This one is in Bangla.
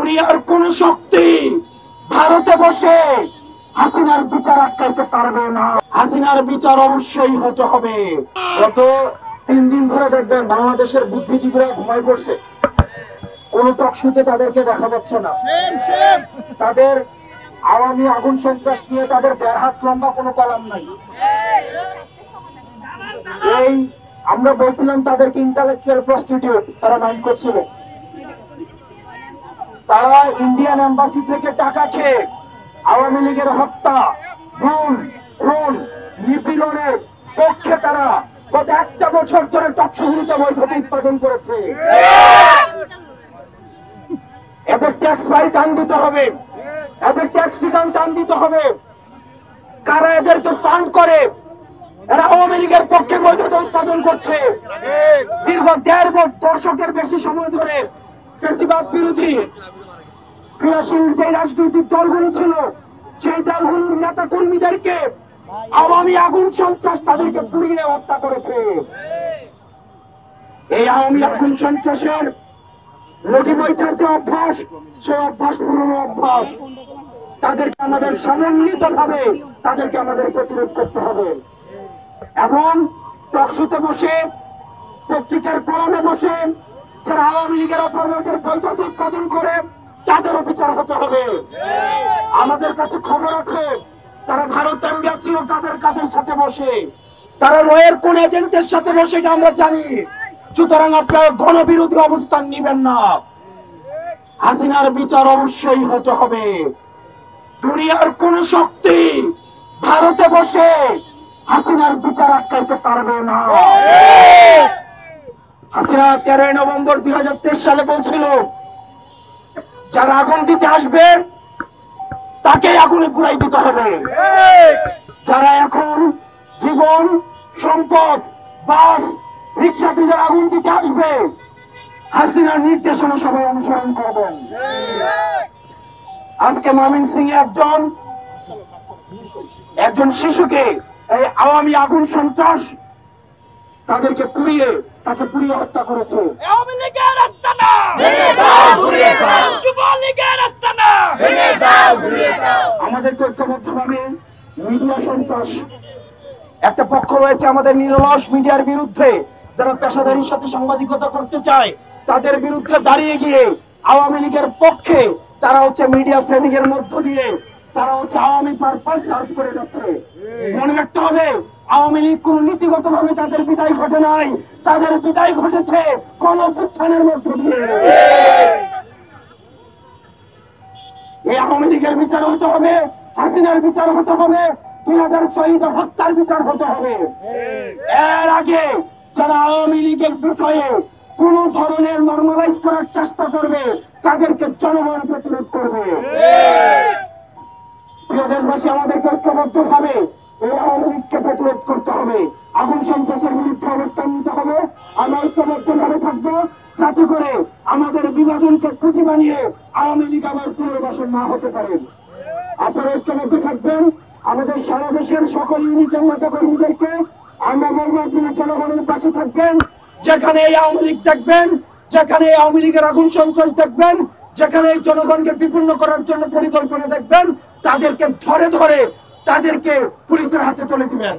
দুনিয়ার কোন শক্তি ভারতে বসে হাসিনার বিচার আটকাইতে পারবে না। হাসিনার বিচার অবশ্যই হতে হবে। গত 3 দিন ধরে দেখবেন বাংলাদেশের বুদ্ধিজীবীরা ঘুমায় পড়ছে, কোন টকশোতে তাদেরকে দেখা যাচ্ছে না। তাদের আওয়ামী আগুন সন্ত্রাস নিয়ে তাদের 1.5 হাত লম্বা কোনো কলাম নাই। এই আমরা বলছিলাম তাদেরকে ইন্টালেকচুয়াল প্রস্টিটিউট, তারা মাইন্ড করছিল। তারা ইন্ডিয়ান এম্বাসি থেকে টাকা খেয়ে আওয়ামী লীগের হত্যা, খুন, নিপীড়নের পক্ষে তারা গত 1টা বছর ধরে টকশোগুলোতে বৈঠকে উৎপাদন করেছে। এদের ট্যাক্স ফাইল টান দিতে হবে, এদের ট্যাক্স রিটার্ন টান দিতে হবে। কারা এদেরকে ফান্ড করে? এরা আওয়ামী লীগের পক্ষে বৈধতা উৎপাদন করছে। দীর্ঘ 1.5 দশকের বেশি সময় ধরে ফ্যাসিবাদ বিরোধী ক্রিয়াশীল যে রাজনৈতিক দলগুলো ছিল, সেই দলগুলোর নেতা কর্মীদেরকে আওয়ামী আগুন সন্ত্রাস তাদেরকে পুড়িয়ে হত্যা করেছে। এই আওয়ামী আগুন সন্ত্রাসের লগি বৈঠার যে অভ্যাস, সেই অভ্যাস পুরনো অভ্যাস। তাদেরকে আমাদের সমন্বিত ভাবে তাদেরকে আমাদের প্রতিরোধ করতে হবে এবং টকশোতে বসে, পত্রিকার কলমে বসে যারা আওয়ামী লীগের অপরাধের বৈধতা উৎপাদন করে তাদেরও বিচার হতে হবে। আমাদের কাছে খবর আছে তারা ভারত এম্বাসি ও কাদের সাথে বসে, তারা রয়ের কোন এজেন্টের সাথে বসে, এটা আমরা জানি। সুতরাং আপনারা গণবিরোধী অবস্থান নিবেন না। হাসিনার বিচার অবশ্যই হতে হবে। দুনিয়ার কোন শক্তি ভারতে বসে হাসিনার বিচার আটকাইতে পারবে না। হাসিনা 13 নভেম্বর 2023 সালে বলছিল, যারা আগুন দিতে আসবে তাকে আগুনে পুরাই দিতে হবে। যারা এখন জীবন, সম্পদ, বাস, রিক্সাতে যারা আগুন দিতে আসবে, হাসিনার নির্দেশনা সবাই অনুসরণ করবেন। আজকে ময়মনসিংহে একজন শিশুকে এই আওয়ামী আগুন সন্ত্রাস তাকে পুড়িয়ে হত্যা করেছে। আওয়ামী লীগের আস্তানা ভেঙে দাও, ঘুরিয়ে দাও। যুবলীগের আস্তানা ভেঙে দাও, ঘুরিয়ে দাও। আমাদেরকে ঐক্যবদ্ধভাবে মিডিয়া সন্ত্রাস, একটা পক্ষ রয়েছে আমাদের নিরলস মিডিয়ার বিরুদ্ধে, যারা পেশাদারির সাথে সাংবাদিকতা করতে চায় তাদের বিরুদ্ধে দাঁড়িয়ে গিয়ে আওয়ামী লীগের পক্ষে তারা মিডিয়া ফ্রেমিং এর মধ্য দিয়ে তারা আওয়ামী পারপাস সার্ভ করে যাচ্ছে। মনে রাখতে হবে, আওয়ামী লীগ কোন নীতিগত ভাবে তাদের বিদায় ঘটে নাই, তাদের বিদায় ঘটেছে গণঅভ্যুত্থানের মধ্য দিয়ে। এই আওয়ামী লীগের বিচার হতে হবে, হাসিনার বিচার হতে হবে, 2000 শহীদের হত্যার বিচার হতে হবে। এর আগে যারা আওয়ামী লীগের বিষয়ে কোন ধরনের নরমালাইজ করার চেষ্টা করবে তাদেরকে জনগণ প্রতিরোধ করবে। প্রিয় দেশবাসী, আমাদেরকে ঐক্যবদ্ধ ভাবে এই আওয়ামী লীগকে প্রতিরোধ করতে হবে, আগুন সন্ত্রাসের বিরুদ্ধে অবস্থান নিতে হবে। আমরা ঐক্যবদ্ধ ভাবে থাকবো যাতে করে আমাদের বিভাজনকে পুঁজি বানিয়ে আওয়ামী লীগ আবার পুনর্বাসন না হতে পারে। আপনারা ঐক্যবদ্ধ থাকবেন। আমাদের সারা দেশের সকল ইউনিটের নেতা কর্মীদেরকে আমরা বলবো, আপনারা জনগণের পাশে থাকবেন। যেখানে এই আওয়ামী লীগ দেখবেন, যেখানে এই আওয়ামী লীগের আগুন সন্ত্রাস দেখবেন, যেখানে এই জনগণকে বিপন্ন করার জন্য পরিকল্পনা দেখবেন, তাদেরকে ধরে তাদেরকে পুলিশের হাতে তুলে দিবেন।